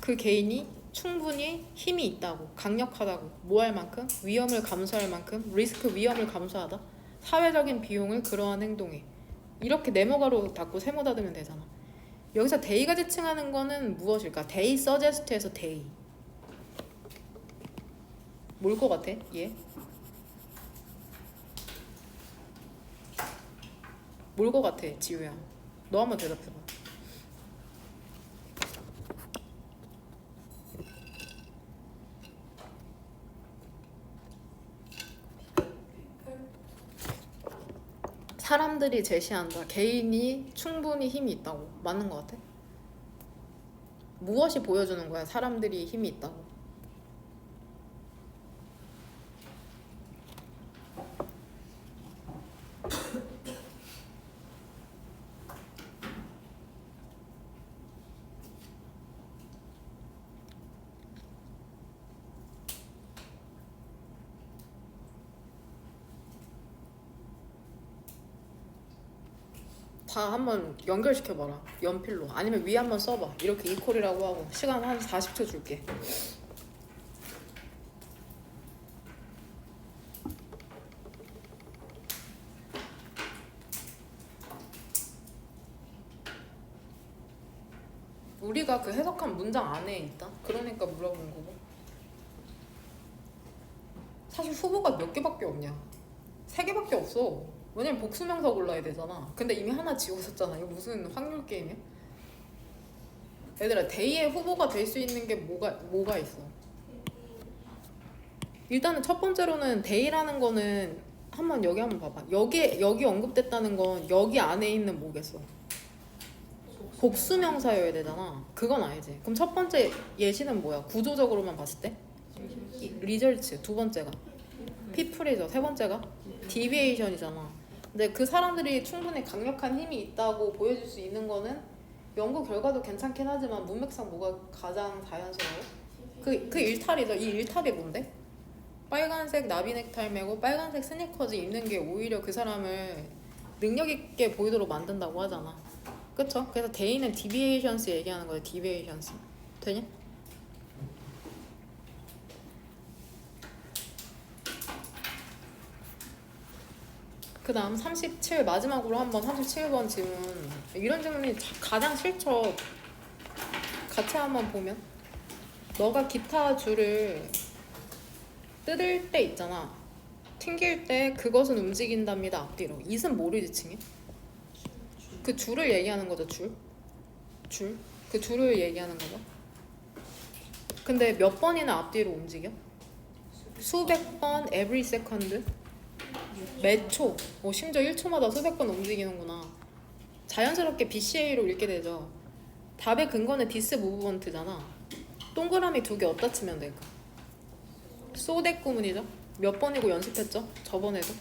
그 개인이 충분히 힘이 있다고, 강력하다고, 뭐 할 만큼? 위험을 감수할 만큼, 리스크 위험을 감수하다. 사회적인 비용을 그러한 행동에. 이렇게 네모가로 닫고 세모 닫으면 되잖아. 여기서 데이가 지칭하는 거는 무엇일까? 데이 서제스트에서 데이. 뭘 것 같아? 얘? 뭘 것 같아, 지우야? 너 한번 대답해봐. 사람들이 제시한다. 개인이 충분히 힘이 있다고. 맞는 것 같아? 무엇이 보여주는 거야? 사람들이 힘이 있다고. 다 한번 연결시켜봐라. 연필로. 아니면 위에 한번 써봐. 이렇게 이퀄이라고 하고. 시간 한 40초 줄게. 우리가 그 해석한 문장 안에 있다? 그러니까 물어본 거고. 사실 후보가 몇 개밖에 없냐? 3개밖에 없어. 왜냐면 복수명사 골라야 되잖아. 근데 이미 하나 지웠었잖아. 이거 무슨 확률 게임이야? 얘들아, 데이의 후보가 될 수 있는 게 뭐가 있어? 일단은 첫 번째로는 데이라는 거는 한번 여기 한번 봐봐. 여기 언급됐다는 건 여기 안에 있는 뭐겠어? 복수명사여야 되잖아. 그건 아니지. 그럼 첫 번째 예시는 뭐야? 구조적으로만 봤을 때? 리절츠. 두 번째가 피플이죠. 세 번째가 디비에이션이잖아. 근데 그 사람들이 충분히 강력한 힘이 있다고 보여줄 수 있는 거는 연구 결과도 괜찮긴 하지만 문맥상 뭐가 가장 자연스러워? 그 일탈이죠. 이 일탈이 뭔데? 빨간색 나비 넥타이 매고 빨간색 스니커즈 입는 게 오히려 그 사람을 능력 있게 보이도록 만든다고 하잖아. 그쵸? 그래서 대인은 디비에이션스 얘기하는 거야. 디비에이션스. 되냐? 그 다음 37 마지막으로 한번 37번 질문. 이런 질문이 가장 싫죠. 같이 한번 보면 너가 기타 줄을 뜯을 때 있잖아. 튕길 때 그것은 움직인답니다. 앞뒤로. 이은 뭐를 지칭해? 그 줄을 얘기하는 거죠. 줄. 그 줄을 얘기하는 거죠. 근데 몇 번이나 앞뒤로 움직여? 수백 번 every second? 매 초, 심지어 1초마다 수백 번 움직이는구나. 자연스럽게 BCA로 읽게 되죠. 답의 근거는 디스 무브먼트잖아. 동그라미 두 개 어디다 치면 될까? 소댓 구문이죠. 몇 번이고 연습했죠? 저번에도.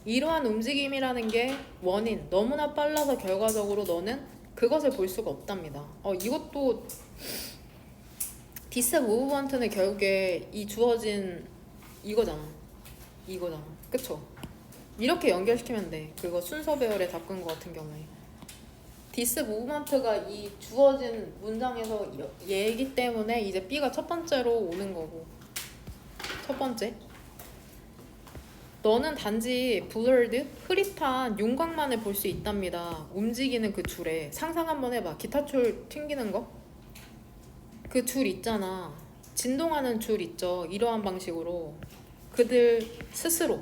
이러한 움직임이라는 게 원인, 너무나 빨라서 결과적으로 너는 그것을 볼 수가 없답니다. 이것도 디스 무브먼트는 결국에 이 주어진 이거잖아. 그쵸? 이렇게 연결시키면 돼. 그거 순서 배열에 답근 거 같은 경우에 디스 무브먼트가 이 주어진 문장에서 얘기 때문에 이제 B가 첫 번째로 오는 거고. 첫 번째, 너는 단지 블러드, 흐릿한 윤곽만을 볼 수 있답니다. 움직이는 그 줄에. 상상 한번 해봐. 기타줄 튕기는 거? 그 줄 있잖아. 진동하는 줄 있죠. 이러한 방식으로 그들 스스로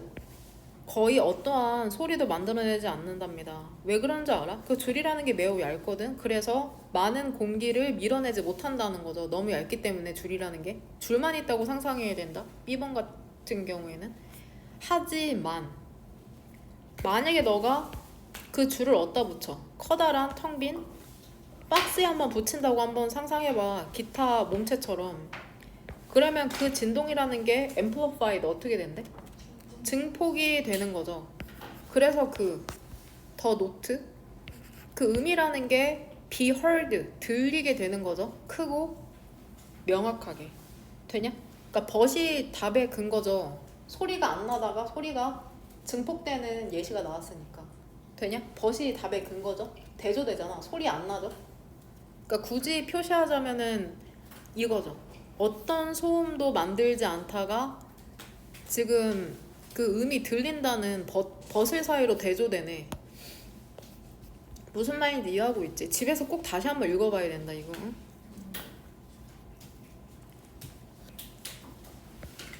거의 어떠한 소리도 만들어내지 않는답니다. 왜 그런 줄 알아? 그 줄이라는 게 매우 얇거든. 그래서 많은 공기를 밀어내지 못한다는 거죠. 너무 얇기 때문에 줄이라는 게. 줄만 있다고 상상해야 된다. B번 같은 경우에는. 하지만 만약에 너가 그 줄을 어디다 붙여? 커다란 텅 빈 박스에 한번 붙인다고 한번 상상해봐. 기타 몸체처럼. 그러면 그 진동이라는 게 앰플리파이드 어떻게 된대? 증폭이 되는 거죠. 그래서 더 노트 그 음이라는 게 be heard 들리게 되는 거죠. 크고 명확하게. 되냐? 그러니까 벗이 답의 근거죠. 소리가 안 나다가 소리가 증폭되는 예시가 나왔으니까. 되냐? 벗이 답의 근거죠. 대조되잖아. 소리 안 나죠. 그러니까 굳이 표시하자면은 이거죠. 어떤 소음도 만들지 않다가 지금 그 음이 들린다는 벗을 사이로 대조되네. 무슨 말인지 이해하고 있지? 집에서 꼭 다시 한번 읽어봐야 된다 이거.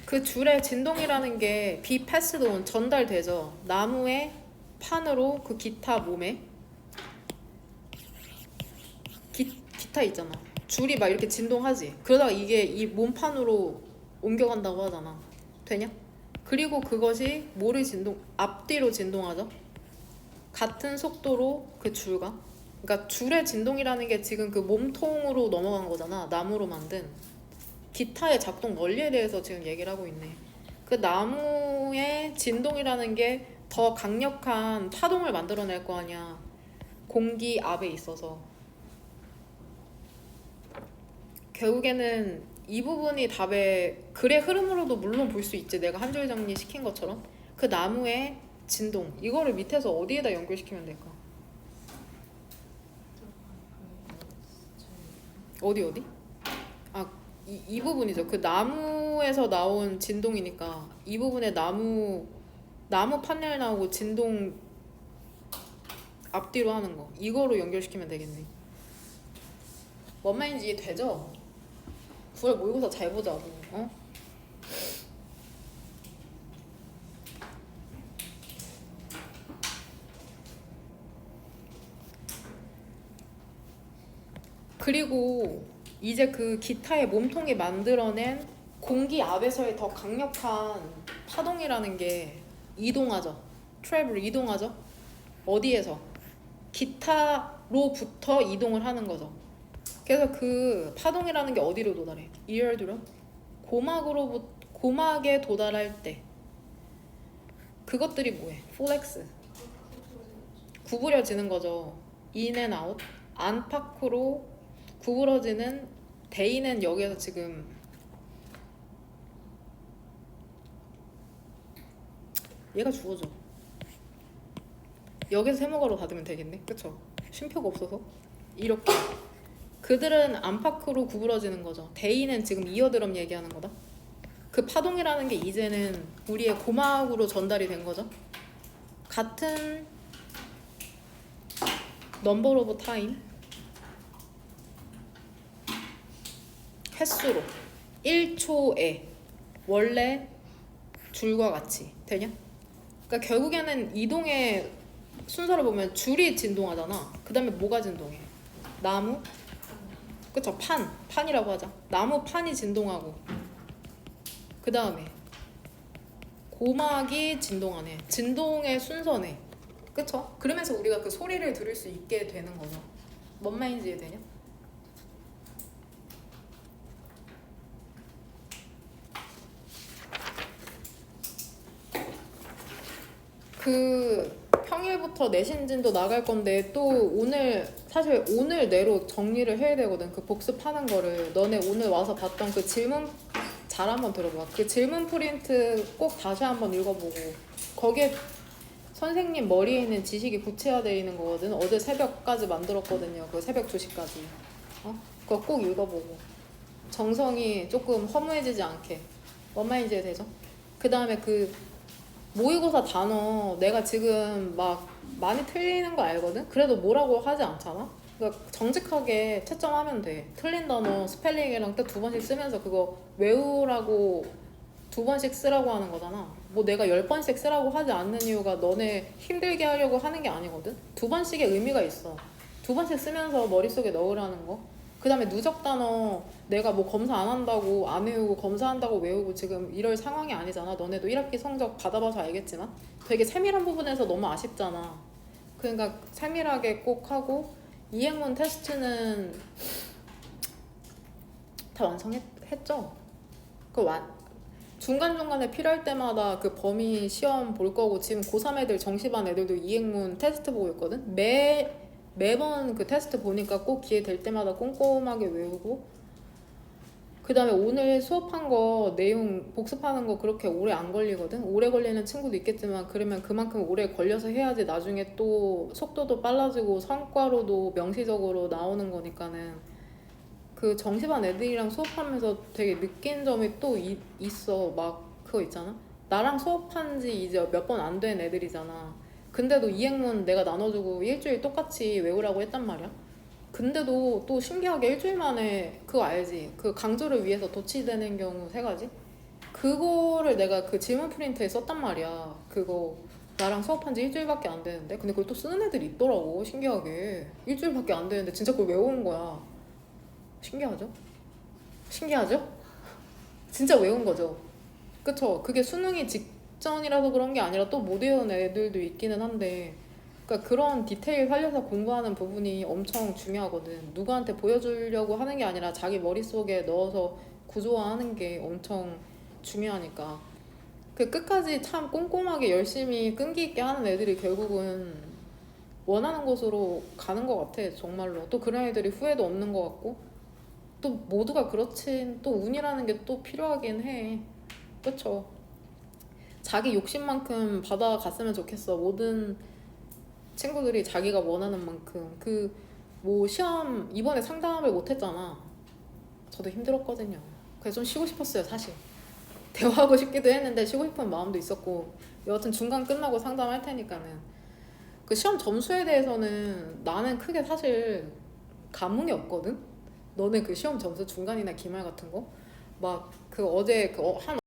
그 줄의 진동이라는 게 be passed on 전달되죠. 나무의 판으로 그 기타 몸에 기타 있잖아. 줄이 막 이렇게 진동하지. 그러다가 이게 이 몸판으로 옮겨간다고 하잖아. 되냐? 그리고 그것이 뭐를 앞뒤로 진동하죠. 같은 속도로 그 줄과. 그러니까 줄의 진동이라는 게 지금 그 몸통으로 넘어간 거잖아. 나무로 만든. 기타의 작동 원리에 대해서 지금 얘기를 하고 있네. 그 나무의 진동이라는 게 더 강력한 파동을 만들어낼 거 아니야. 공기 압에 있어서. 결국에는 이 부분이 답의 글의 흐름으로도 물론 볼 수 있지. 내가 한 줄 정리 시킨 것처럼. 그 나무의 진동. 이거를 밑에서 어디에다 연결시키면 될까? 어디? 이 부분이죠. 그 나무에서 나온 진동이니까 이 부분에 나무 판넬 나오고 진동 앞뒤로 하는 거. 이거로 연결시키면 되겠네. 뭔 말인지 이해되죠? 9월 모의고사 잘 보자고. 그리고 이제 그 기타의 몸통이 만들어낸 공기 압에서의 더 강력한 파동이라는 게 이동하죠. 트래블 이동하죠. 어디에서? 기타로부터 이동을 하는 거죠. 그래서 그 파동이라는 게 어디로 도달해? 이어드로 고막에 도달할 때 그것들이 뭐해? 플렉스 구부려지는 거죠. in and out 안팎으로 구부러지는 데이는 여기에서 지금 얘가 주어져. 여기서 세모가로 닫으면 되겠네. 그쵸? 쉼표가 없어서 이렇게 그들은 안팎으로 구부러지는 거죠. 데이는 지금 이어드럼 얘기하는 거다. 그 파동이라는 게 이제는 우리의 고막으로 전달이 된 거죠. 같은 넘버 오브 타임 횟수로 1초에 원래 줄과 같이 되냐? 그러니까 결국에는 이동의 순서를 보면 줄이 진동하잖아. 그 다음에 뭐가 진동해? 나무? 그쵸? 판이라고 하자. 나무 판이 진동하고 그 다음에 고막이 진동하네. 진동의 순서네. 그쵸? 그러면서 우리가 그 소리를 들을 수 있게 되는 거죠. 뭔 말인지 이해되냐? 그 평일부터 내신진도 나갈 건데 또 오늘 사실 오늘 내로 정리를 해야 되거든. 그 복습하는 거를 너네 오늘 와서 봤던 그 질문 잘 한번 들어봐. 그 질문 프린트 꼭 다시 한번 읽어보고 거기에 선생님 머리에 있는 지식이 구체화되어 있는 거거든. 어제 새벽까지 만들었거든요. 그 새벽 2시까지. 그거 꼭 읽어보고 정성이 조금 허무해지지 않게. 뭔 말인지 되죠? 그 다음에 그 모의고사 단어 내가 지금 막 많이 틀리는 거 알거든? 그래도 뭐라고 하지 않잖아? 그러니까 정직하게 채점하면 돼. 틀린 단어 스펠링이랑 딱 2번씩 쓰면서 그거 외우라고 2번씩 쓰라고 하는 거잖아. 뭐 내가 10번씩 쓰라고 하지 않는 이유가 너네 힘들게 하려고 하는 게 아니거든? 2번씩의 의미가 있어. 2번씩 쓰면서 머릿속에 넣으라는 거. 그 다음에 누적 단어 내가 뭐 검사 안 한다고 안 외우고 검사한다고 외우고 지금 이럴 상황이 아니잖아. 너네도 1학기 성적 받아봐서 알겠지만 되게 세밀한 부분에서 너무 아쉽잖아. 그러니까 세밀하게 꼭 하고 이행문 테스트는 다 완성했죠? 중간중간에 필요할 때마다 그 범위 시험 볼 거고 지금 고3 애들 정시반 애들도 이행문 테스트 보고 있거든? 매번 그 테스트 보니까 꼭 기회 될 때마다 꼼꼼하게 외우고 그 다음에 오늘 수업한 거 내용 복습하는 거 그렇게 오래 안 걸리거든? 오래 걸리는 친구도 있겠지만 그러면 그만큼 오래 걸려서 해야지 나중에 또 속도도 빨라지고 성과로도 명시적으로 나오는 거니까는 그 정시반 애들이랑 수업하면서 되게 느낀 점이 또 있어. 막 그거 있잖아? 나랑 수업한 지 이제 몇 번 안 된 애들이잖아. 근데도 이행문 내가 나눠주고 일주일 똑같이 외우라고 했단 말이야. 근데도 또 신기하게 일주일 만에 그거 알지? 그 강조를 위해서 도치되는 경우 3가지? 그거를 내가 그 질문 프린트에 썼단 말이야. 그거 나랑 수업한 지 일주일밖에 안 되는데 근데 그걸 또 쓰는 애들이 있더라고. 신기하게 일주일밖에 안 되는데 진짜 그걸 외운 거야. 신기하죠? 신기하죠? 진짜 외운 거죠. 그쵸? 그게 수능이 직전이라서 그런 게 아니라 또 못 외운 애들도 있기는 한데 그러니까 그런 디테일 살려서 공부하는 부분이 엄청 중요하거든. 누구한테 보여주려고 하는 게 아니라 자기 머릿속에 넣어서 구조화하는 게 엄청 중요하니까 그 끝까지 참 꼼꼼하게 열심히 끈기 있게 하는 애들이 결국은 원하는 곳으로 가는 것 같아. 정말로. 또 그런 애들이 후회도 없는 것 같고 또 모두가 그렇진 또 운이라는 게 또 필요하긴 해. 그쵸? 자기 욕심만큼 받아갔으면 좋겠어. 모든 친구들이 자기가 원하는 만큼 그 뭐 시험 이번에 상담을 못했잖아. 저도 힘들었거든요. 그래서 좀 쉬고 싶었어요. 사실 대화하고 싶기도 했는데 쉬고 싶은 마음도 있었고 여하튼 중간 끝나고 상담할 테니까는 그 시험 점수에 대해서는 나는 크게 사실 감흥이 없거든. 너네 그 시험 점수 중간이나 기말 같은 거 막 그 어제 그 한